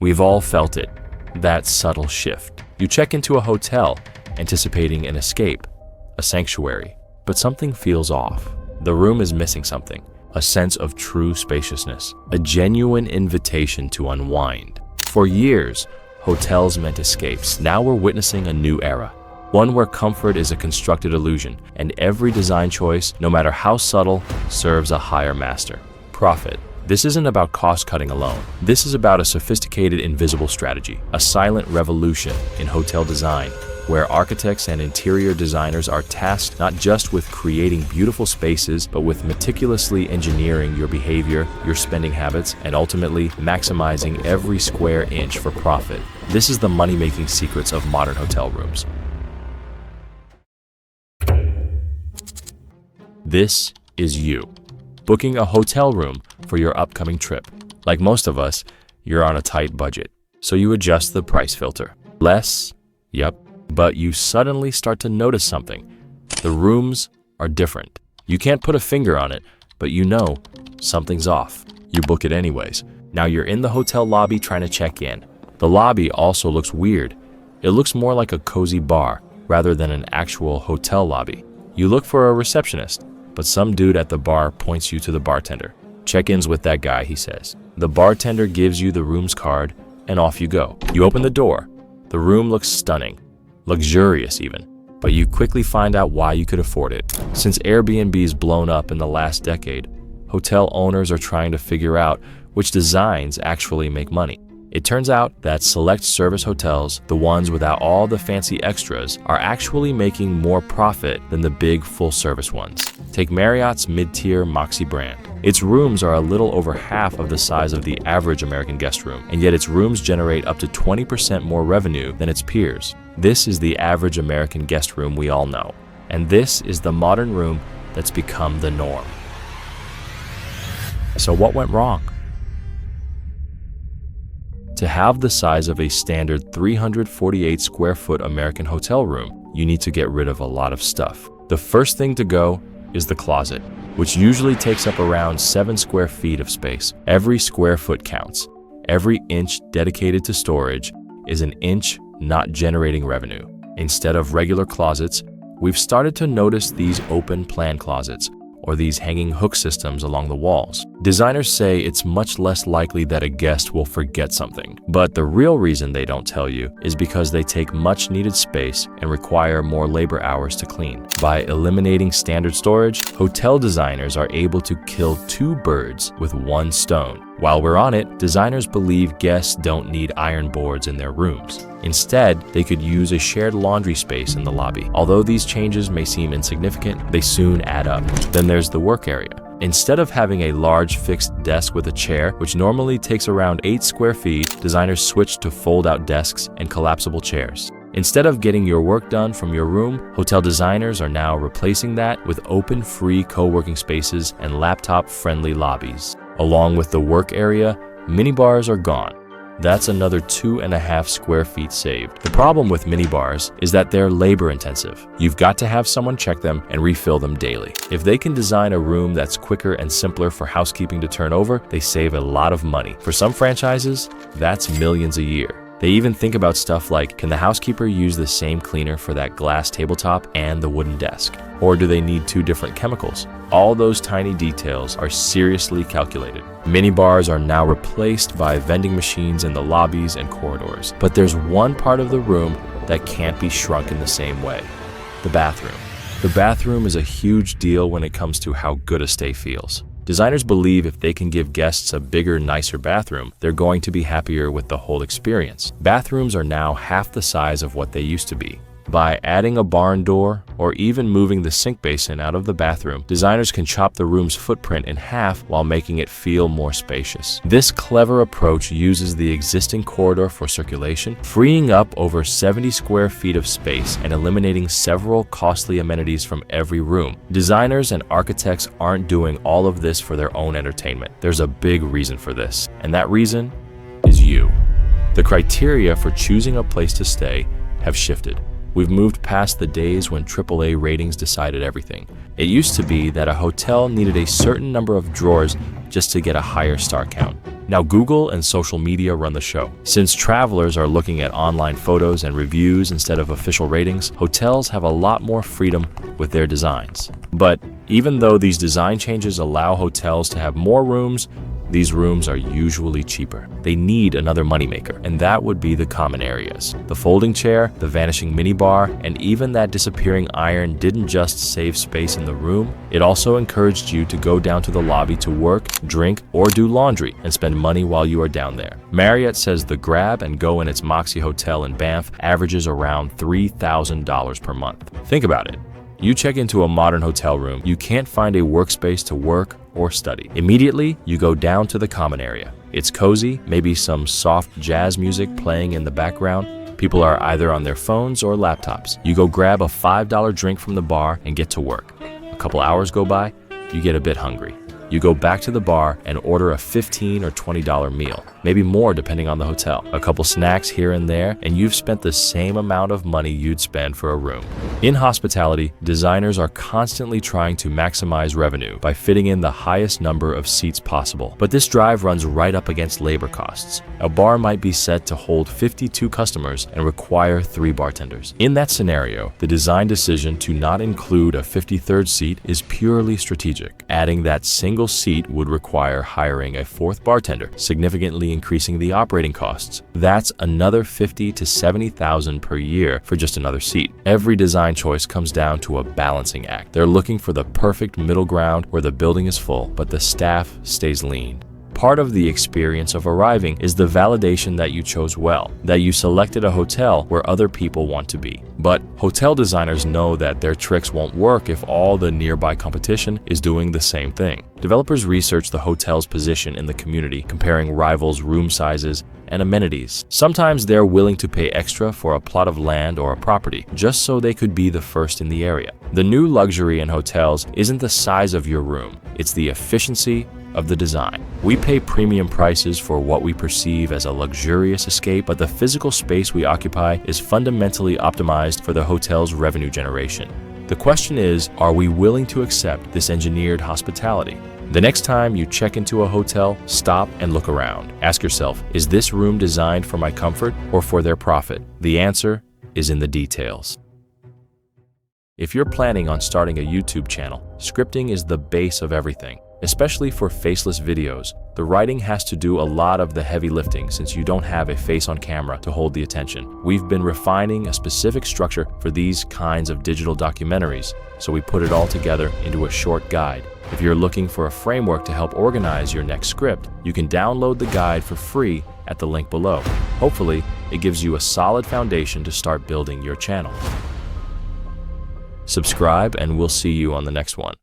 We've all felt it, that subtle shift. You check into a hotel, anticipating an escape, a sanctuary, but something feels off. The room is missing something, a sense of true spaciousness, a genuine invitation to unwind. For years, hotels meant escapes. Now we're witnessing a new era, one where comfort is a constructed illusion, and every design choice, no matter how subtle, serves a higher master: profit. This isn't about cost-cutting alone. This is about a sophisticated invisible strategy, a silent revolution in hotel design, where architects and interior designers are tasked not just with creating beautiful spaces, but with meticulously engineering your behavior, your spending habits, and ultimately maximizing every square inch for profit. This is the money-making secrets of modern hotel rooms. This is you, booking a hotel room for your upcoming trip. Like most of us, you're on a tight budget, so you adjust the price filter. Less, yep, but you suddenly start to notice something. The rooms are different. You can't put a finger on it, but you know something's off. You book it anyways. Now you're in the hotel lobby trying to check in. The lobby also looks weird. It looks more like a cozy bar rather than an actual hotel lobby. You look for a receptionist, but some dude at the bar points you to the bartender. Check-in's with that guy, he says. The bartender gives you the room's card, and off you go. You open the door. The room looks stunning, luxurious even, but you quickly find out why you could afford it. Since Airbnb's blown up in the last decade, hotel owners are trying to figure out which designs actually make money. It turns out that select service hotels, the ones without all the fancy extras, are actually making more profit than the big full-service ones. Take Marriott's mid-tier Moxy brand. Its rooms are a little over half of the size of the average American guest room, and yet its rooms generate up to 20% more revenue than its peers. This is the average American guest room we all know, and this is the modern room that's become the norm. So what went wrong? To have the size of a standard 348 square foot American hotel room, you need to get rid of a lot of stuff. The first thing to go is the closet, which usually takes up around 7 square feet of space. Every square foot counts. Every inch dedicated to storage is an inch not generating revenue. Instead of regular closets, we've started to notice these open plan closets, or these hanging hook systems along the walls. Designers say it's much less likely that a guest will forget something, but the real reason they don't tell you is because they take much needed space and require more labor hours to clean. By eliminating standard storage, hotel designers are able to kill 2 birds with 1 stone. While we're on it, designers believe guests don't need iron boards in their rooms. Instead, they could use a shared laundry space in the lobby. Although these changes may seem insignificant, they soon add up. Then there's the work area. Instead of having a large fixed desk with a chair, which normally takes around 8 square feet, designers switched to fold-out desks and collapsible chairs. Instead of getting your work done from your room, hotel designers are now replacing that with open, free co-working spaces and laptop-friendly lobbies. Along with the work area, minibars are gone. That's another 2.5 square feet saved. The problem with minibars is that they're labor intensive. You've got to have someone check them and refill them daily. If they can design a room that's quicker and simpler for housekeeping to turn over, they save a lot of money. For some franchises, that's millions a year. They even think about stuff like, can the housekeeper use the same cleaner for that glass tabletop and the wooden desk? Or do they need 2 different chemicals? All those tiny details are seriously calculated. Minibars are now replaced by vending machines in the lobbies and corridors. But there's one part of the room that can't be shrunk in the same way: the bathroom. The bathroom is a huge deal when it comes to how good a stay feels. Designers believe if they can give guests a bigger, nicer bathroom, they're going to be happier with the whole experience. Bathrooms are now half the size of what they used to be. By adding a barn door or even moving the sink basin out of the bathroom, designers can chop the room's footprint in half while making it feel more spacious. This clever approach uses the existing corridor for circulation, freeing up over 70 square feet of space and eliminating several costly amenities from every room. Designers and architects aren't doing all of this for their own entertainment. There's a big reason for this, and that reason is you. The criteria for choosing a place to stay have shifted. We've moved past the days when AAA ratings decided everything. It used to be that a hotel needed a certain number of drawers just to get a higher star count. Now, Google and social media run the show. Since travelers are looking at online photos and reviews instead of official ratings, hotels have a lot more freedom with their designs. But even though these design changes allow hotels to have more rooms, these rooms are usually cheaper. They need another moneymaker, and that would be the common areas. The folding chair, the vanishing minibar, and even that disappearing iron didn't just save space in the room, it also encouraged you to go down to the lobby to work, drink, or do laundry and spend money while you are down there. Marriott says the grab and go in its Moxie Hotel in Banff averages around $3,000 per month. Think about it. You check into a modern hotel room, you can't find a workspace to work or study. Immediately, you go down to the common area. It's cozy, maybe some soft jazz music playing in the background. People are either on their phones or laptops. You go grab a $5 drink from the bar and get to work. A couple hours go by, you get a bit hungry. You go back to the bar and order a $15 or $20 meal, maybe more depending on the hotel. A couple snacks here and there, and you've spent the same amount of money you'd spend for a room. In hospitality, designers are constantly trying to maximize revenue by fitting in the highest number of seats possible. But this drive runs right up against labor costs. A bar might be set to hold 52 customers and require 3 bartenders. In that scenario, the design decision to not include a 53rd seat is purely strategic. Adding that single seat would require hiring a 4th bartender, significantly increasing the operating costs. That's another $50,000 to $70,000 per year for just another seat. Every design choice comes down to a balancing act. They're looking for the perfect middle ground where the building is full, but the staff stays lean. Part of the experience of arriving is the validation that you chose well, that you selected a hotel where other people want to be. But hotel designers know that their tricks won't work if all the nearby competition is doing the same thing. Developers research the hotel's position in the community, comparing rivals' room sizes and amenities. Sometimes they're willing to pay extra for a plot of land or a property, just so they could be the first in the area. The new luxury in hotels isn't the size of your room, it's the efficiency of the design. We pay premium prices for what we perceive as a luxurious escape, but the physical space we occupy is fundamentally optimized for the hotel's revenue generation. The question is, are we willing to accept this engineered hospitality? The next time you check into a hotel, stop and look around. Ask yourself, is this room designed for my comfort or for their profit? The answer is in the details. If you're planning on starting a YouTube channel, scripting is the base of everything. Especially for faceless videos, the writing has to do a lot of the heavy lifting since you don't have a face on camera to hold the attention. We've been refining a specific structure for these kinds of digital documentaries, so we put it all together into a short guide. If you're looking for a framework to help organize your next script, you can download the guide for free at the link below. Hopefully, it gives you a solid foundation to start building your channel. Subscribe, and we'll see you on the next one.